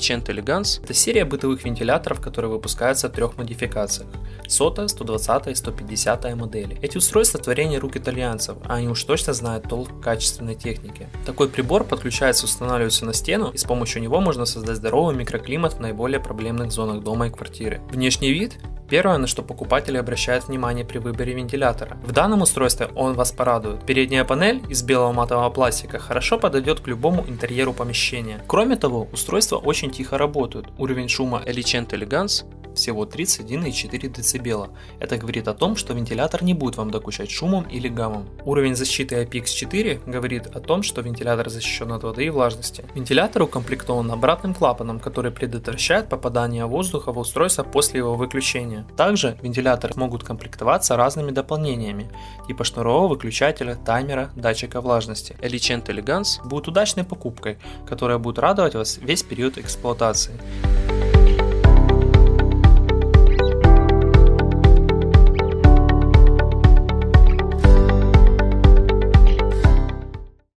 Elegant Elegance – это серия бытовых вентиляторов, которые выпускаются в 3 модификациях – 100, 120 и 150 модели. Эти устройства творение рук итальянцев, а они уж точно знают толк в качественной технике. Такой прибор подключается и устанавливается на стену, и с помощью него можно создать здоровый микроклимат в наиболее проблемных зонах дома и квартиры. Внешний вид – первое, на что покупатели обращают внимание при выборе вентилятора. В данном устройстве он вас порадует. Передняя панель из белого матового пластика хорошо подойдет к любому интерьеру помещения. Кроме того, устройства очень тихо работают. Уровень шума Elegant Elegance всего 31,4 дБ. Это говорит о том, что вентилятор не будет вам докучать шумом или гамом. Уровень защиты IPX4 говорит о том, что вентилятор защищен от воды и влажности. Вентилятор укомплектован обратным клапаном, который предотвращает попадание воздуха в устройство после его выключения. Также вентиляторы могут комплектоваться разными дополнениями, типа шнурового выключателя, таймера, датчика влажности. Elegant Elegance будет удачной покупкой, которая будет радовать вас весь период эксплуатации.